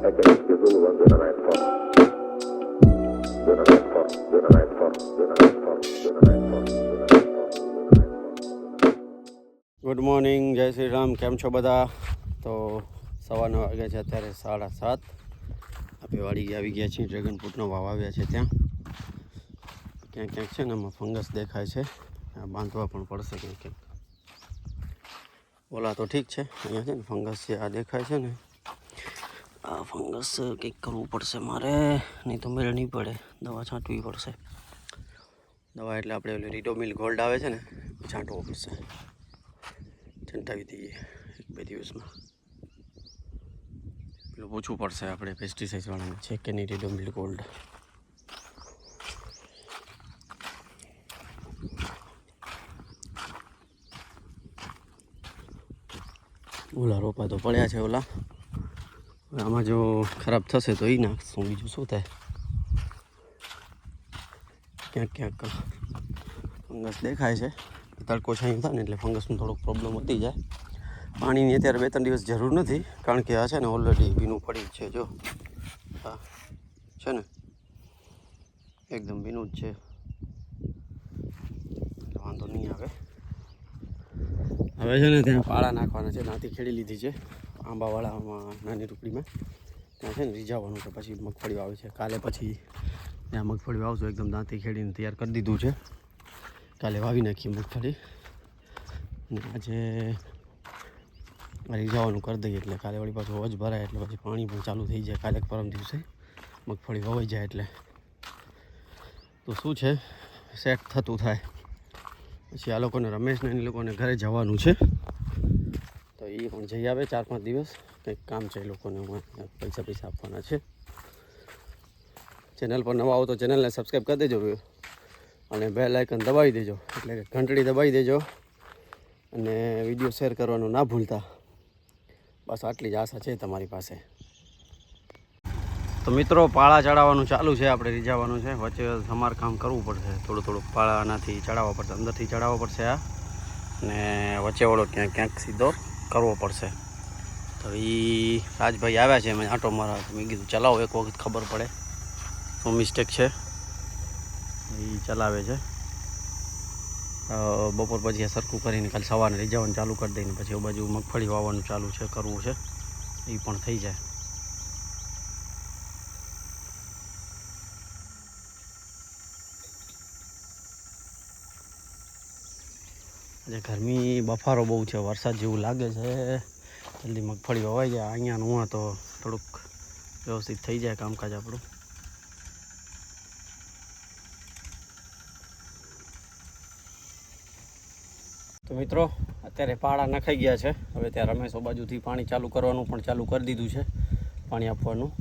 Good morning, જય શ્રી રામ. કેમ છો બધા? તો સવારના વાગ્યા છે અત્યારે 7:30. આપણે વાડી આવી ગયા છીએ. ડ્રેગન ફ્રૂટનો ભાવ આવ્યા છે ત્યાં ક્યાંક ક્યાંક છે ને આમાં ફંગસ દેખાય છે. બાંધવા પણ પડશે ક્યાંક ક્યાંક. ઓલા તો ઠીક છે, અહીંયા છે ને ફંગસ છે, આ દેખાય છે ને આ ફંગસ કંઈક કરવું પડશે મારે, નહીં તો મેળ નહીં પડે. દવા છાંટવી પડશે. દવા એટલે આપણે ઓલી રીડોમિલ ગોલ્ડ આવે છે ને એ છાંટવો પડશે. છંટાવી દઈએ 1-2 દિવસમાં. પેલું પૂછવું પડશે આપણે પેસ્ટિસાઇડવાળાને છે કે નહીં રીડોમિલ ગોલ્ડ. ઓલા રોપા તો પડ્યા છે ઓલા. આમાં જો ખરાબ થશે તો એ નાખશું, બીજું શું થાય. ક્યાંક ક્યાંક ફંગસ દેખાય છે. તડકો છાંયો થાય ને એટલે ફંગસનું થોડુંક પ્રોબ્લેમ વધી જાય. પાણીની અત્યારે 2-3 દિવસ જરૂર નથી, કારણ કે આ છે ને ઓલરેડી ભીનું પડી છે. જો હા છે ને એકદમ ભીનું જ છે, એટલે વાંધો નહીં આવે. હવે છે ને ત્યાં પાળા નાખવાના છે. દાંતી ખેડી લીધી છે આંબાવાળામાં, નાની ટુકડીમાં. ત્યાં છે ને રીઝાવાનું છે, પછી મગફળી આવે છે. કાલે પછી ત્યાં મગફળી વાવશું. એકદમ દાંતી ખેડીને તૈયાર કરી દીધું છે. કાલે વાવી નાખીએ મગફળી. અને આજે રીઝાવાનું કરી દઈએ એટલે કાલે વળી પાછું હોજ ભરાય એટલે પછી પાણી પણ ચાલુ થઈ જાય. કાલે પરમ દિવસે મગફળી વવાઈ જાય એટલે તો શું છે સેટ થતું થાય. પછી આ લોકોને રમેશને એ લોકોને ઘરે જવાનું છે, તો એ પણ જઈ આવે 4-5 દિવસ. કંઈક કામ છે એ લોકોને, પૈસા આપવાના છે. ચેનલ પર નવા આવો તો ચેનલને સબસ્ક્રાઈબ કરી દેજો અને બેલ આઇકન દબાવી દેજો, એટલે કે ઘંટડી દબાવી દેજો અને વિડીયો શેર કરવાનું ના ભૂલતા. બસ આટલી જ આશા છે તમારી પાસે. તો મિત્રો પાળા ચડાવવાનું ચાલુ છે. આપણે રીઝાવાનું છે. વચ્ચે સમારકામ કરવું પડશે. થોડું પાળા આનાથી ચડાવવા પડશે, અંદરથી ચડાવવા પડશે આ, અને વચ્ચે વાળો ક્યાંક સીધો કરવો પડશે. તો એ રાજભાઈ આવ્યા છે, મેં આંટો મારા, મેં કીધું ચલાવો એક વખત ખબર પડે શું મિસ્ટેક છે. એ ચલાવે છે. બપોર પછી સરખું કરીને કાલે સવારે રીઝાવાનું ચાલુ કરી દઈને પછી એ બાજુ મગફળી વાવવાનું ચાલુ છે, કરવું છે. એ પણ થઈ જાય. આજે ગરમી બફારો બહુ છે, વરસાદ જેવું લાગે છે. જલ્દી મગફળી વવાઈ જાય. અહીંયાનું હોય તો થોડુંક વ્યવસ્થિત થઈ જાય કામકાજ આપણું. તો મિત્રો અત્યારે પાળા નખાઈ ગયા છે. હવે ત્યાં રમેશ બાજુથી પાણી ચાલુ કરવાનું પણ ચાલુ કરી દીધું છે, પાણી આપવાનું.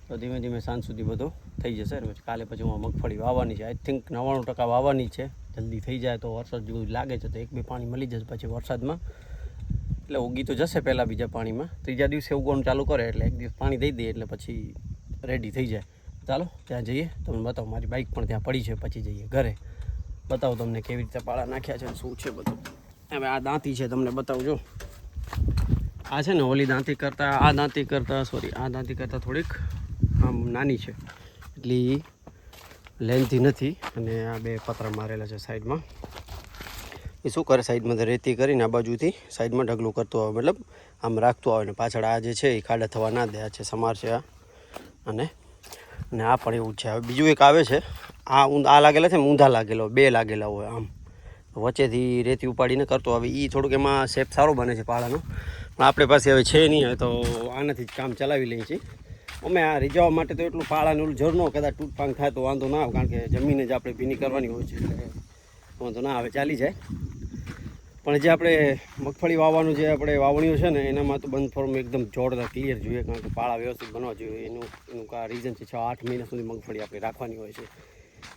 તો ધીમે ધીમે સાંજ સુધી બધું થઈ જશે. કાલે પછી હું મગફળી વાવવાની છે. આઈ થિંક 99% વાવવાની છે. જલ્દી થઈ જાય તો વરસાદ જેવું લાગે છે, તો 1-2 પાણી મળી જશે પછી વરસાદમાં, એટલે ઉગી તો જશે પહેલાં બીજા પાણીમાં. ત્રીજા દિવસે ઉગવાનું ચાલુ કરે એટલે 1 દિવસ પાણી દઈ દઈએ એટલે પછી રેડી થઈ જાય. ચાલો ત્યાં જઈએ, તમને બતાવો. મારી બાઇક પણ ત્યાં પડી છે, પછી જઈએ ઘરે. બતાવો તમને કેવી રીતે પાળા નાખ્યા છે, શું છે બધું. હવે આ દાંતી છે, તમને બતાવજો. આ છે ને ઓલી દાંતી કરતાં આ દાંતી કરતાં થોડીક આમ નાની છે, એટલી લેન્થી નથી. અને આ 2 પતરા મારેલા છે સાઈડમાં. એ શું કરે, સાઈડમાં રેતી કરીને આ બાજુથી સાઈડમાં ઢગલું કરતું આવે, મતલબ આમ રાખતું આવે. ને પાછળ આ જે છે એ ખાડા થવા ના દે. આ છે સમાર છે આ. અને આ પણ એવું છે. હવે બીજું એક આવે છે, આ લાગેલા છે, ઊંધા લાગેલો, 2 લાગેલા હોય આમ, વચ્ચેથી રેતી ઉપાડીને કરતો આવે. એ થોડુંક એમાં શેપ સારો બને છે પાળાનો, પણ આપણે પાસે હવે છે નહીં. હવે તો આનાથી જ કામ ચલાવી લઈએ છીએ અમે. આ રીઝાવા માટે તો એટલું પાળાનું ઓલું જરૂર ન, કદાચ તૂટપાંગ થાય તો વાંધો ના આવે, કારણ કે જમીન જ આપણે ભીની કરવાની હોય છે, એટલે વાંધો ના આવે, ચાલી જાય. પણ જે આપણે મગફળી વાવવાનું જે આપણે વાવણીઓ છે ને, એનામાં તો બંધ ફોર્મ એકદમ જોરદાર ક્લિયર જોઈએ, કારણ કે પાળા વ્યવસ્થિત બનવા જોઈએ. એનું આ રીઝન છે. 6-8 મહિના સુધી મગફળી આપણે રાખવાની હોય છે,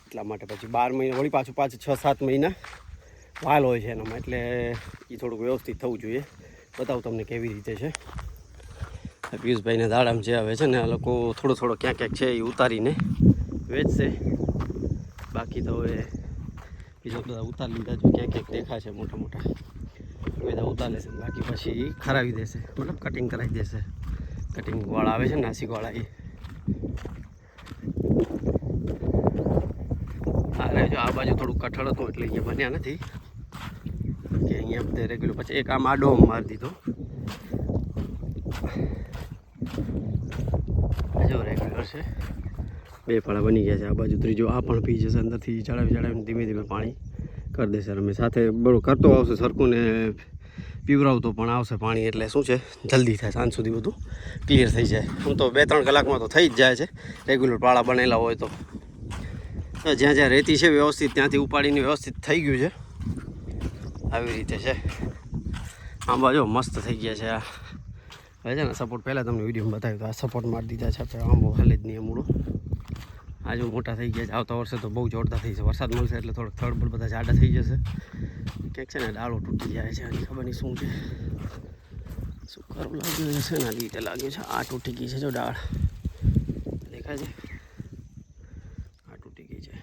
એટલા માટે. પછી 12 મહિના વળી પાછું 6-7 મહિના વાલ હોય છે એનામાં, એટલે એ થોડુંક વ્યવસ્થિત થવું જોઈએ. બતાવું તમને કેવી રીતે છે. પિયુષભાઈને દાડામાં જે આવે છે ને, આ લોકો થોડો ક્યાંક છે એ ઉતારીને વેચશે. બાકી તો હવે બીજા બધા ઉતારી લીધા, જો ક્યાંક દેખાશે મોટા બધા ઉતારે છે. બાકી પછી ખરાવી દેશે, મતલબ કટિંગ કરાવી દેશે. કટિંગ વાળા આવે છે નાસિક વાળા એ. અરે જો આ બાજુ થોડું કઠણ હતું એટલે અહીંયા બન્યા નથી કે અહીંયા બધે રેગ્યુલર. પછી એક આમ આડો મારી દીધો જો રેગ્યુલર છે. 2 પાળા બની ગયા છે. આ બાજુ ત્રીજો આ પણ પી જશે અંદરથી ચડાવીને ધીમે ધીમે પાણી કરી દેશે. અમે સાથે બરોબર કરતો આવશે સરખું ને પીવરાવતો પણ આવશે પાણી. એટલે શું છે જલ્દી થાય, સાંજ સુધી બધું ક્લિયર થઈ જાય. આમ તો 2-3 કલાકમાં તો થઈ જ જાય છે રેગ્યુલર પાળા બનેલા હોય તો. જ્યાં જ્યાં રેતી છે વ્યવસ્થિત ત્યાંથી ઉપાડીને વ્યવસ્થિત થઈ ગયું છે. આવી રીતે છે. આંબા જો મસ્ત થઈ ગયા છે. આ હવે છે ને સપોર્ટ પહેલાં તમને વિડીયોમાં બતાવ્યું તો આ સપોર્ટ મારી દીધા છે આપણે. આંબો હાલે જ નહીં મૂળો. આજુ મોટા થઈ ગયા છે. આવતા વર્ષે તો બહુ જોરદાર થઈ જશે. વરસાદ મળશે એટલે થોડોક થડબડ બધા જાડા થઈ જશે. ક્યાંક છે ને ડાળો તૂટી જાય છે. આની ખબર નહીં શું છે, શું કરવું લાગ્યું છે ને લીટે લાગ્યું છે. આ તૂટી ગઈ છે જો ડાળ દેખાય છે. આ તૂટી ગઈ છે.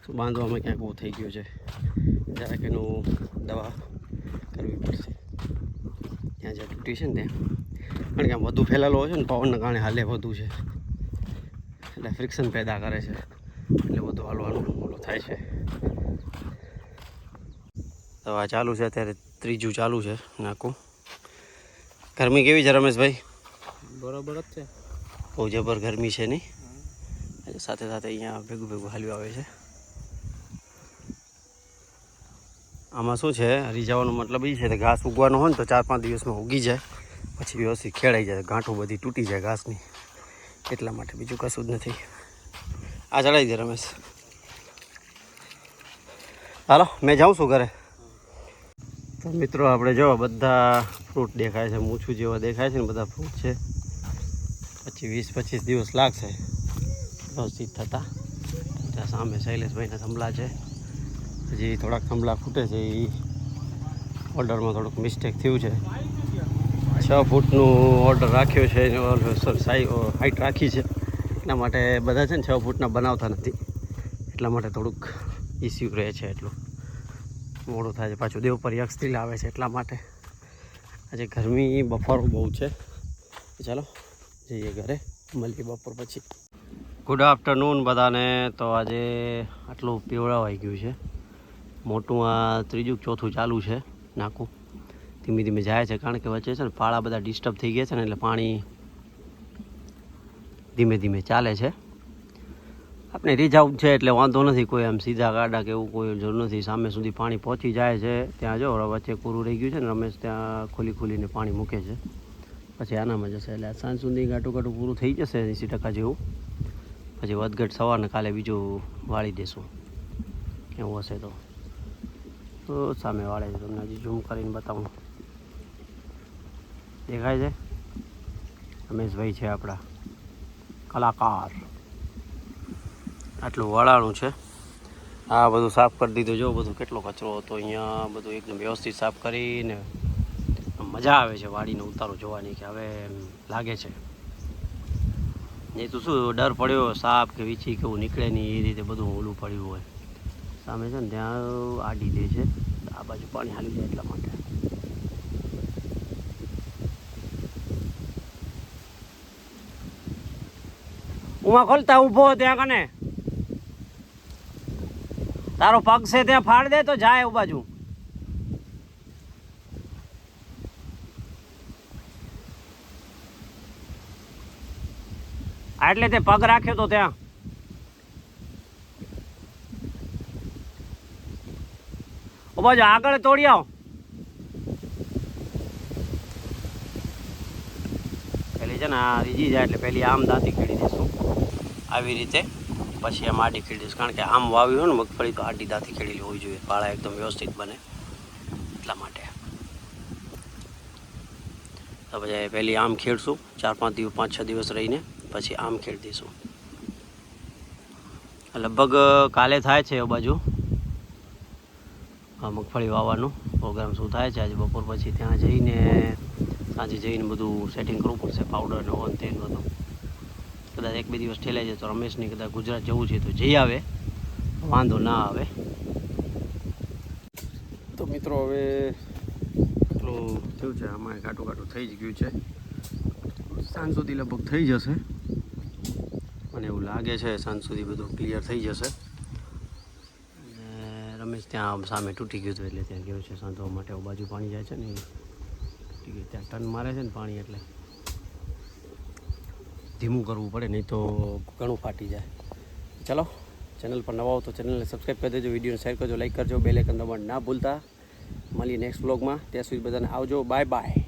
શું બાંધવામાં ક્યાંક બહુ થઈ ગયો છે. જરાક એનું દવા કરવી પડશે ત્યાં જ્યાં તૂટી છે ને ત્યાં. કારણ કે આમ વધુ ફેલાયેલો હોય છે ને પવનના કારણે હાલે વધુ છે એટલે ફ્રિક્શન પેદા કરે છે એટલે બધું હાલવાનું ઓલું થાય છે. તો આ ચાલુ છે અત્યારે, ત્રીજું ચાલુ છે નાખું. ગરમી કેવી છે રમેશભાઈ? બરોબર જ છે. બહુ જબર ગરમી છે નહીં? સાથે સાથે અહીંયા ભેગું ભેગું હાલ્યું આવે છે. આમાં શું છે રીઝાવાનો મતલબ એ છે કે ઘાસ ઉગવાનો હોય ને તો 4-5 દિવસમાં ઉગી જાય, પછી વ્યવસ્થિત ખેડાઈ જાય, ગાંઠો બધી તૂટી જાય ઘાસની, એટલા માટે, બીજું કશું જ નથી. આ ચડાવી દે રમેશ. હાલો મેં જાઉં છું ઘરે. તો મિત્રો આપણે જો બધા ફ્રૂટ દેખાય છે, મૂછું જેવા દેખાય છે ને બધા ફ્રૂટ છે. પછી 20-25 દિવસ લાગશે વ્યવસ્થિત થતાં. ત્યાં સામે શૈલેષભાઈના થંભલા છે. હજી થોડાક થંભલા ખૂટે છે. એ ઓર્ડરમાં થોડુંક મિસ્ટેક થયું છે. 6 ફૂટનું ઓર્ડર રાખ્યો છે, હાઈટ રાખી છે. એટલા માટે બધા છે ને 6 ફૂટના બનાવતા નથી, એટલા માટે થોડુંક ઇસ્યુ રહે છે. એટલું મોડું થાય છે. પાછું દેવપર યક્ષથી આવે છે એટલા માટે. આજે ગરમી બફારો બહુ છે. ચાલો જઈએ ઘરે, મળીએ બપોર પછી. ગુડ આફ્ટરનૂન બધાને. તો આજે આટલું પીવડાવાઈ ગયું છે. મોટું આ 3-4 ચાલુ છે નાખું. ધીમે ધીમે જાય છે કારણ કે વચ્ચે છે ને પાળા બધા ડિસ્ટર્બ થઈ ગયા છે ને એટલે પાણી ધીમે ધીમે ચાલે છે. આપણે રીઝાઉટ છે એટલે વાંધો નથી કોઈ, આમ સીધા ગાડા કે એવું કોઈ જરૂર નથી. સામે સુધી પાણી પહોંચી જાય છે. ત્યાં જો વચ્ચે પૂરું રહી ગયું છે ને, રમેશ ત્યાં ખોલીને પાણી મૂકે છે. પછી આનામાં જશે એટલે સાંજ સુધી ગાટું પૂરું થઈ જશે 80% જેવું. પછી વધઘટ સવારને કાલે બીજું વાળી દેશું એવું હશે તો. સામે વાળે છે, તમને હજી ઝૂમ કરીને બતાવું. દેખાય છે? રમેશભાઈ છે આપણા કલાકાર. આટલું વળાણું છે. આ બધું સાફ કરી દીધું. જો બધું કેટલો કચરો હતો અહીંયા, બધું એકદમ વ્યવસ્થિત સાફ કરીને મજા આવે છે વાડીનો ઉતારો જોવાની કે હવે લાગે છે. નહીં તો શું ડર પડ્યો સાપ કે વીછી કેવું નીકળે નહીં, એ રીતે બધું ઓલું પડ્યું હોય. સામે છે ને ત્યાં આડી દે છે, આ બાજુ પાણી હાલી જાય એટલા માટે. ઉમાં ખોલતા ઊભો ત્યાં કને તારો પગ છે ત્યાં ફાડ દે તો જાય એ બાજુ. એટલે તે પગ રાખ્યો તો ત્યાં. ઓ બાજુ આગળ તોડી આવો. પેલી છે ને આ રીજી જાય એટલે પેલી આમ દાંતી ખેડી દઈશું આવી રીતે, પછી આમ આડી ખેડી દઈશું. કારણ કે આમ વાવી હોય ને મગફળી તો આડી દાંતી ખેડેલી હોવી જોઈએ, પાળા એકદમ વ્યવસ્થિત બને એટલા માટે. તો પછી પહેલી આમ ખેડશું 4-5 દિવસ 5-6 દિવસ રહીને પછી આમ ખેડી દઈશું. લગભગ કાલે થાય છે એ બાજુ મગફળી વાવવાનો પ્રોગ્રામ. શું થાય છે આજે બપોર પછી ત્યાં જઈને સાંજે જઈને બધું સેટિંગ કરવું પડશે, પાવડર ને ઓન તેલ બધું. કદાચ 1-2 દિવસ ઠેલાઈ જાય તો રમેશની કદાચ ગુજરાત જવું છે તો જઈ આવે, વાંધો ના આવે. તો મિત્રો હવે એટલું પાણીનું થયું છે, આમાં ઘાટું ઘાટું થઈ જ ગયું છે. સાંજ સુધી લગભગ થઈ જશે, મને એવું લાગે છે સાંજ સુધી બધું ક્લિયર થઈ જશે. અને રમેશ ત્યાં સામે તૂટી ગયું હતું એટલે ત્યાં ગયો છે સાંધવા માટે. બાજુ પાણી જાય છે ને એ તૂટી ગયું, ત્યાં ટન મારે છે ને પાણી, એટલે ધીમું કરવું પડે, નહીં તો ઘણું ફાટી જાય. ચલો, ચેનલ પર નવા હો તો ચેનલને સબસ્ક્રાઈબ કરી દેજો, વિડીયોને શેર કરજો, લાઈક કરજો, બેલ આઇકન દબાવવાનું ના ભૂલતા. મળીએ નેક્સ્ટ વ્લોગમાં. ત્યાં સુધી બધાને આવજો, બાય બાય.